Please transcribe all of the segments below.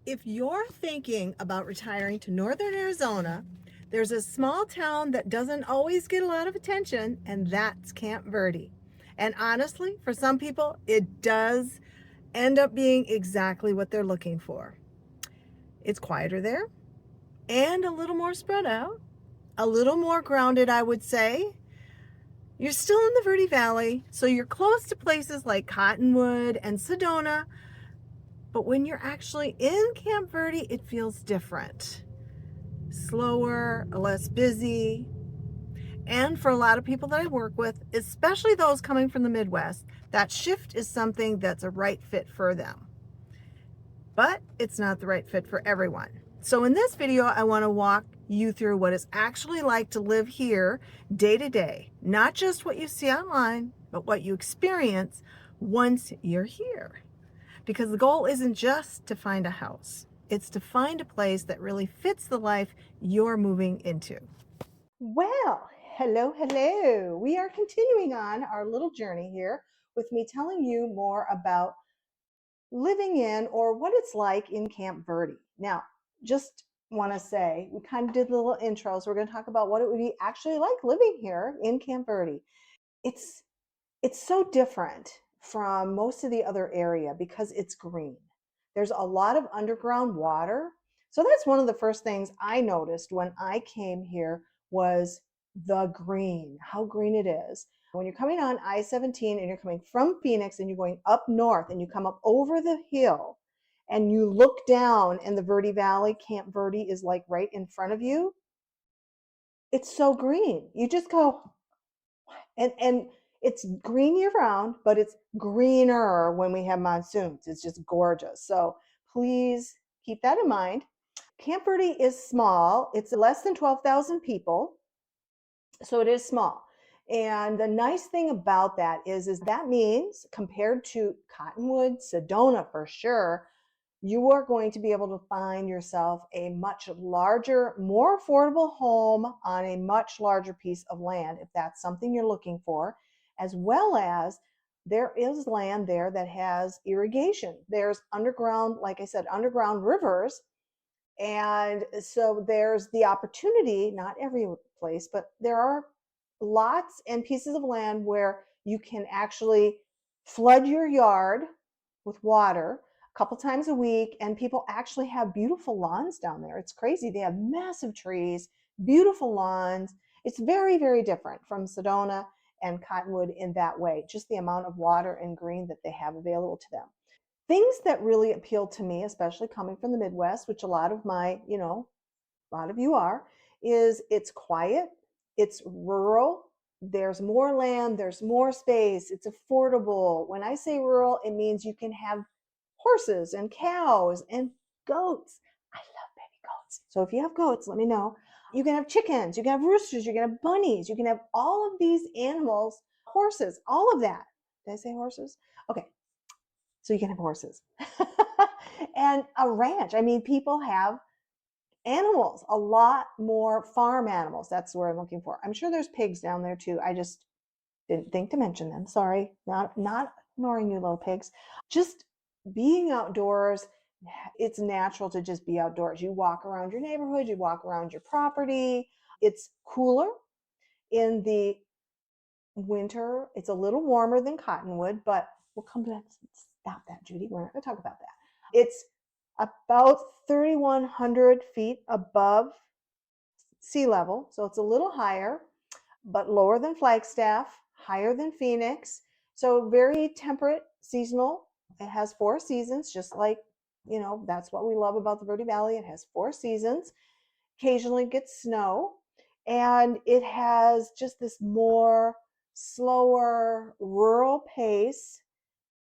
If you're thinking about retiring to northern Arizona, there's a small town that doesn't always get a lot of attention, and that's Camp Verde. And honestly, for some people, it does end up being exactly what they're looking for. It's quieter there and a little more spread out, a little more grounded, I would say. You're still in the Verde Valley, so you're close to places like Cottonwood and Sedona, but when you're actually in Camp Verde, it feels different. Slower, less busy. And for a lot of people that I work with, especially those coming from the Midwest, that shift is something that's a right fit for them. But it's not the right fit for everyone. So in this video, I want to walk you through what it's actually like to live here day to day. Not just what you see online, but what you experience once you're here. Because the goal isn't just to find a house. It's to find a place that really fits the life you're moving into. Well, hello. We are continuing on our little journey here with me telling you more about living in or what it's like in Camp Verde. Now, just want to say, we kind of did little intros. We're going to talk about what it would be actually like living here in Camp Verde. It's it's so different from most of the other area because it's green. There's a lot of underground water. So that's one of the first things I noticed when I came here was the green, how green it is. When you're coming on I-17 and you're coming from Phoenix and you're going up north and you come up over the hill and you look down and the Verde Valley, Camp Verde is like right in front of you. It's so green. You just go, and it's green year round, but it's greener when we have monsoons. It's just gorgeous. So please keep that in mind. Camp Verde is small. It's less than 12,000 people. So it is small. And the nice thing about that is that means compared to Cottonwood, Sedona for sure, you are going to be able to find yourself a much larger, more affordable home on a much larger piece of land if that's something you're looking for, as well as there is land there that has irrigation. There's underground, like I said, underground rivers. And so there's the opportunity, not every place, but there are lots and pieces of land where you can actually flood your yard with water a couple times a week, and people actually have beautiful lawns down there. It's crazy. They have massive trees, beautiful lawns. It's very, very different from Sedona and Cottonwood in that way, just the amount of water and green that they have available to them. Things that really appeal to me, especially coming from the Midwest, which a lot of a lot of you are, is it's quiet, it's rural, there's more land, there's more space, it's affordable. When I say rural, it means you can have horses and cows and goats. I love baby goats. So if you have goats, let me know. You can have chickens, you can have roosters, you can have bunnies, you can have all of these animals, horses, all of that. Did I say horses? Okay, so you can have horses. And a ranch. I mean, people have animals, a lot more farm animals. That's where I'm looking for. I'm sure there's pigs down there too. I just didn't think to mention them. Sorry, not ignoring you little pigs. Just being outdoors, it's natural to just be outdoors. You walk around your neighborhood, you walk around your property. It's cooler in the winter. It's a little warmer than Cottonwood, but we'll come to that. Stop that, Judy. We're not going to talk about that. It's about 3,100 feet above sea level, so it's a little higher, but lower than Flagstaff, higher than Phoenix. So very temperate, seasonal. It has four seasons, just like, that's what we love about the Verde Valley. It has four seasons. Occasionally gets snow, and it has just this more slower rural pace.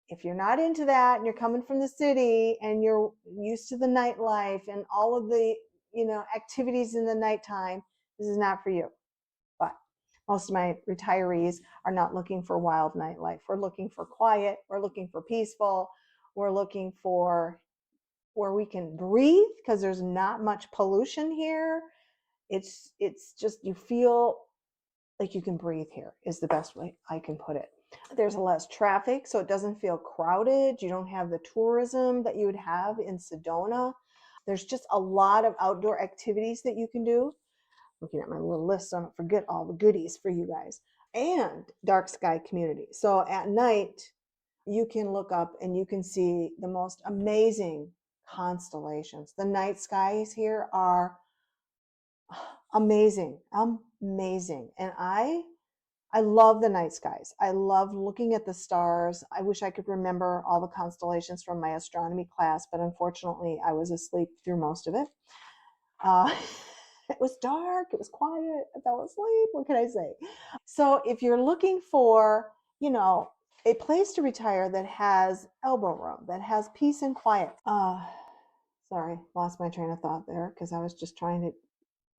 If you're not into that and you're coming from the city and you're used to the nightlife and all of the activities in the nighttime, this is not for you. But most of my retirees are not looking for wild nightlife. We're looking for quiet, we're looking for peaceful, we're looking for where we can breathe because there's not much pollution here. It's just, you feel like you can breathe here is the best way I can put it. There's less traffic, so it doesn't feel crowded. You don't have the tourism that you would have in Sedona. There's just a lot of outdoor activities that you can do. Looking at my little list so I don't forget all the goodies for you guys. And dark sky community. So at night, you can look up and you can see the most amazing constellations. The night skies here are amazing, amazing. And I love the night skies. I love looking at the stars. I wish I could remember all the constellations from my astronomy class, but unfortunately, I was asleep through most of it. Uh, it was dark, it was quiet, I fell asleep. What can I say? So, if you're looking for, a place to retire that has elbow room, that has peace and quiet. Sorry, lost my train of thought there because I was just trying to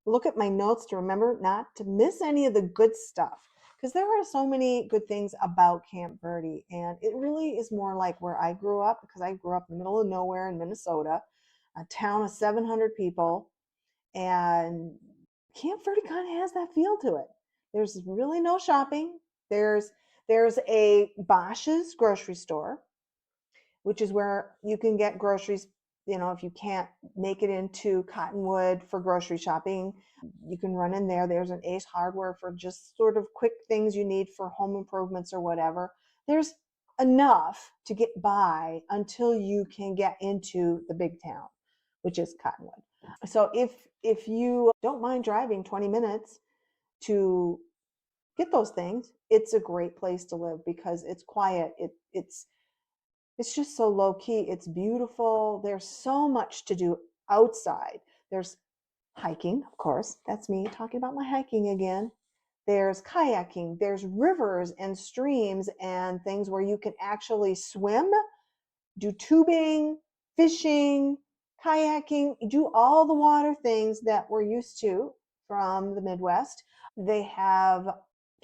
look at my notes to remember not to miss any of the good stuff because there are so many good things about Camp Verde, and it really is more like where I grew up because I grew up in the middle of nowhere in Minnesota, a town of 700 people, and Camp Verde kind of has that feel to it. There's really no shopping. There's a Bosch's grocery store, which is where you can get groceries. If you can't make it into Cottonwood for grocery shopping, you can run in there. There's an Ace Hardware for just sort of quick things you need for home improvements or whatever. There's enough to get by until you can get into the big town, which is Cottonwood. So if you don't mind driving 20 minutes to get those things, it's a great place to live because it's quiet. It's just so low key. It's beautiful. There's so much to do outside. There's hiking, of course. That's me talking about my hiking again. There's kayaking. There's rivers and streams and things where you can actually swim, do tubing, fishing, kayaking, do all the water things that we're used to from the Midwest. They have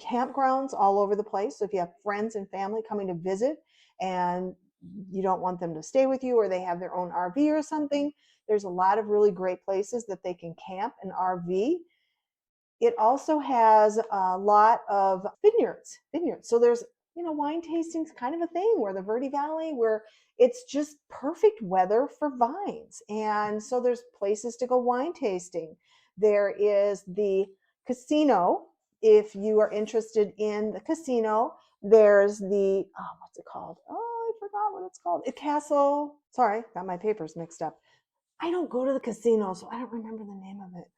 campgrounds all over the place. So if you have friends and family coming to visit and you don't want them to stay with you or they have their own RV or something, there's a lot of really great places that they can camp and RV. It also has a lot of vineyards. So there's, wine tastings kind of a thing where the Verde Valley, where it's just perfect weather for vines. And so there's places to go wine tasting. There is the casino. If you are interested in the casino, there's the, what's it called? Oh, I forgot what it's called. A castle. Sorry, got my papers mixed up. I don't go to the casino, so I don't remember the name of it.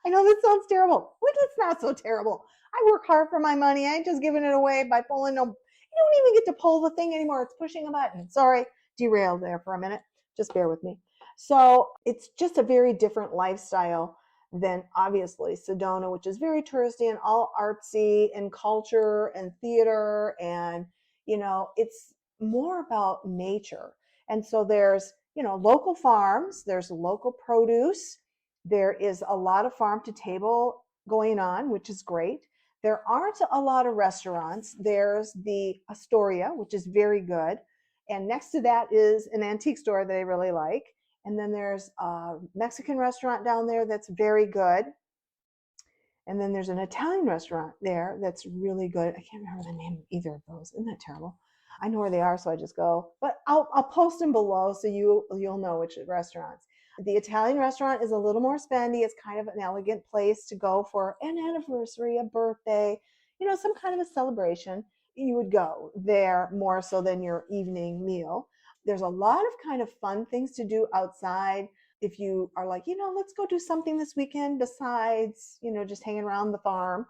I know this sounds terrible. But it's not so terrible. I work hard for my money. I ain't just giving it away by pulling no. You don't even get to pull the thing anymore. It's pushing a button. Sorry, derailed there for a minute. Just bear with me. So it's just a very different lifestyle than obviously Sedona, which is very touristy and all artsy and culture and theater. And, it's more about nature. And so there's, local farms, there's local produce, there is a lot of farm to table going on, which is great. There aren't a lot of restaurants. There's the Astoria, which is very good. And next to that is an antique store that I really like. And then there's a Mexican restaurant down there that's very good. And then there's an Italian restaurant there that's really good. I can't remember the name of either of those. Isn't that terrible? I know where they are, so I just go. But I'll post them below so you'll know which restaurants. The Italian restaurant is a little more spendy. It's kind of an elegant place to go for an anniversary, a birthday, some kind of a celebration. You would go there more so than your evening meal. There's a lot of kind of fun things to do outside. If you are like, let's go do something this weekend besides, just hanging around the farm,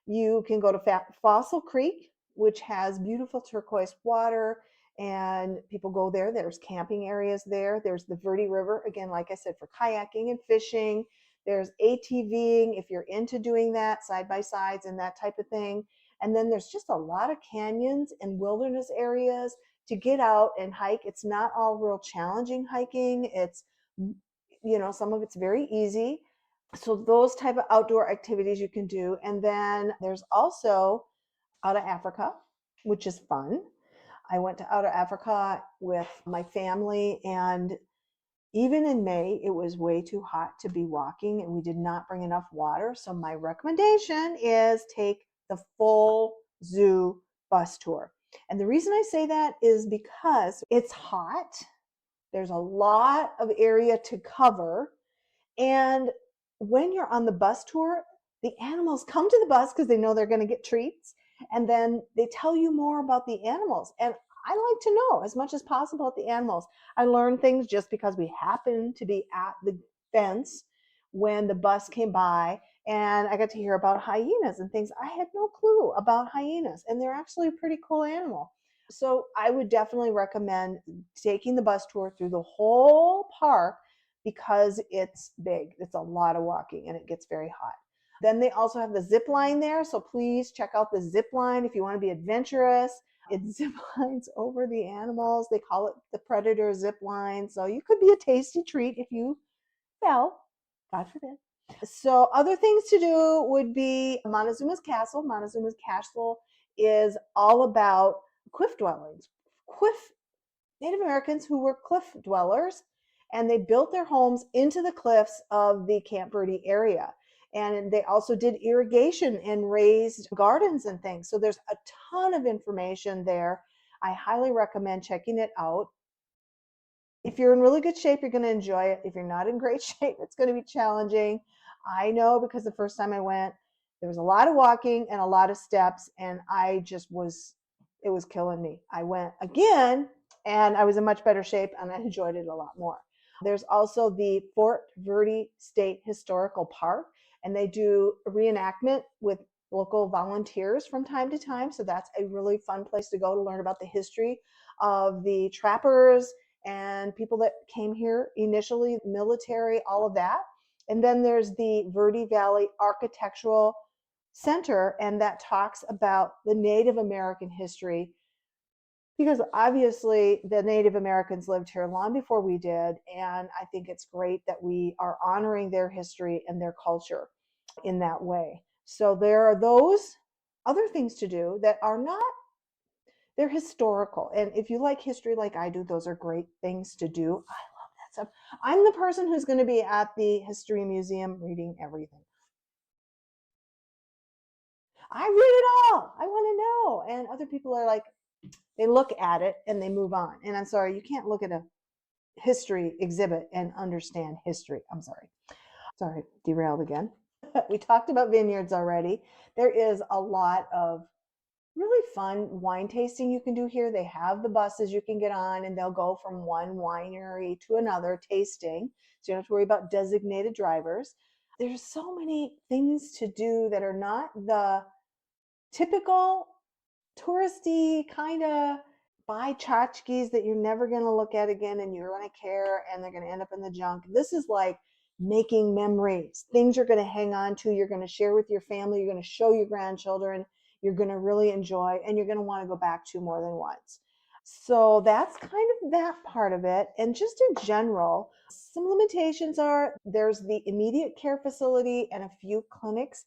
you can go to Fossil Creek, which has beautiful turquoise water, and people go there. There's camping areas there. There's the Verde River, again, like I said, for kayaking and fishing. There's ATVing if you're into doing that, side by sides and that type of thing. And then there's just a lot of canyons and wilderness areas to get out and hike. It's not all real challenging hiking. It's, some of it's very easy. So those type of outdoor activities you can do. And then there's also out of Africa, which is fun. I went to out of Africa with my family, and even in May, it was way too hot to be walking, and we did not bring enough water. So my recommendation is take the full zoo bus tour. And the reason I say that is because it's hot. There's a lot of area to cover. And when you're on the bus tour, the animals come to the bus because they know they're going to get treats. And then they tell you more about the animals. And I like to know as much as possible about the animals. I learned things just because we happened to be at the fence when the bus came by. And I got to hear about hyenas and things. I had no clue about hyenas. And they're actually a pretty cool animal. So I would definitely recommend taking the bus tour through the whole park because it's big. It's a lot of walking and it gets very hot. Then they also have the zip line there. So please check out the zip line if you want to be adventurous. It zip lines over the animals. They call it the predator zip line. So you could be a tasty treat if you fell, God forbid. So other things to do would be Montezuma's Castle. Montezuma's Castle is all about cliff dwellings. Native Americans who were cliff dwellers, and they built their homes into the cliffs of the Camp Verde area. And they also did irrigation and raised gardens and things. So there's a ton of information there. I highly recommend checking it out. If you're in really good shape, you're going to enjoy it. If you're not in great shape, it's going to be challenging. I know because the first time I went, there was a lot of walking and a lot of steps, and it was killing me. I went again, and I was in much better shape, and I enjoyed it a lot more. There's also the Fort Verde State Historical Park, and they do a reenactment with local volunteers from time to time. So that's a really fun place to go to learn about the history of the trappers and people that came here initially, military, all of that. And then there's the Verde Valley Architectural Center, and that talks about the Native American history because obviously the Native Americans lived here long before we did. And I think it's great that we are honoring their history and their culture in that way. So there are those other things to do that are not, they're historical. And if you like history like I do, those are great things to do. I love that stuff. I'm the person who's going to be at the History Museum reading everything. I read it all. I want to know. And other people are like, they look at it and they move on. And I'm sorry, you can't look at a history exhibit and understand history. I'm sorry. Sorry, derailed again. We talked about vineyards already. There is a lot of really fun wine tasting you can do here. They have the buses you can get on, and they'll go from one winery to another tasting. So you don't have to worry about designated drivers. There's so many things to do that are not the typical touristy kind of buy tchotchkes that you're never going to look at again and you're going to care and they're going to end up in the junk. This is like making memories, things you're going to hang on to, you're going to share with your family, you're going to show your grandchildren, you're going to really enjoy, and you're going to want to go back to more than once. So that's kind of that part of it. And just in general, some limitations are there's the immediate care facility and a few clinics,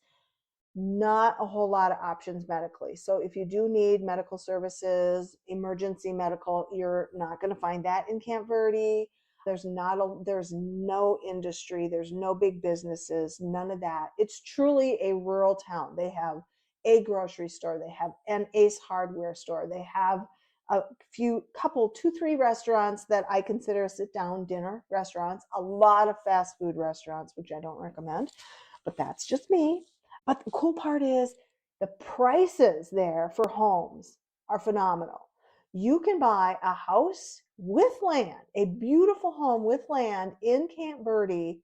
not a whole lot of options medically. So if you do need medical services, emergency medical, you're not going to find that in Camp Verde. There's no industry, there's no big businesses, none of that. It's truly a rural town. They have a grocery store, they have an Ace Hardware store, they have a couple, two, three restaurants that I consider sit down dinner restaurants, a lot of fast food restaurants, which I don't recommend, but that's just me. But the cool part is the prices there for homes are phenomenal. You can buy a house with land, a beautiful home with land in Camp Verde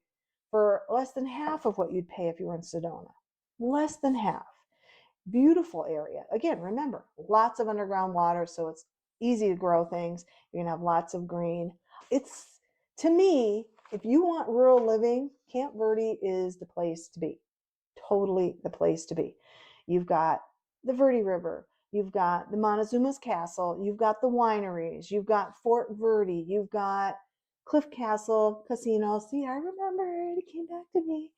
for less than half of what you'd pay if you were in Sedona. Less than half. Beautiful area. Again, remember, lots of underground water, so it's easy to grow things. You're going to have lots of green. It's, to me, if you want rural living, Camp Verde is the place to be. Totally the place to be. You've got the Verde River, you've got the Montezuma's Castle, you've got the wineries, you've got Fort Verde, you've got Cliff Castle Casino. See, I remember it came back to me.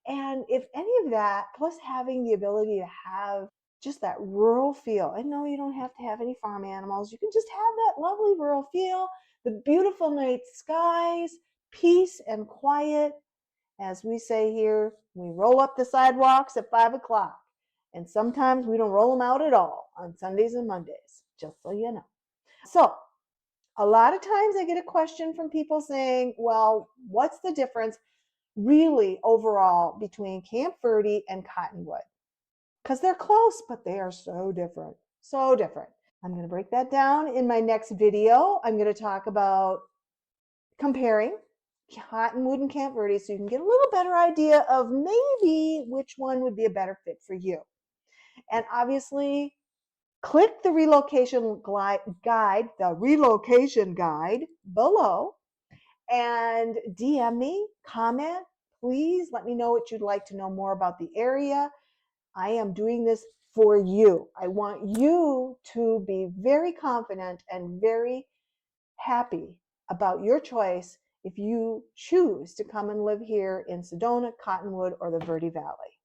And if any of that, plus having the ability to have just that rural feel, and no, you don't have to have any farm animals, you can just have that lovely rural feel, the beautiful night skies, peace and quiet. As we say here, we roll up the sidewalks at 5 o'clock And sometimes we don't roll them out at all on Sundays and Mondays, just so you know. So a lot of times I get a question from people saying, well, what's the difference really overall between Camp Verde and Cottonwood? Because they're close, but they are so different. So different. I'm going to break that down in my next video. I'm going to talk about comparing Cottonwood and Camp Verde so you can get a little better idea of maybe which one would be a better fit for you. And obviously, click the relocation guide below, and DM me, comment. Please let me know what you'd like to know more about the area. I am doing this for you. I want you to be very confident and very happy about your choice if you choose to come and live here in Sedona, Cottonwood, or the Verde Valley.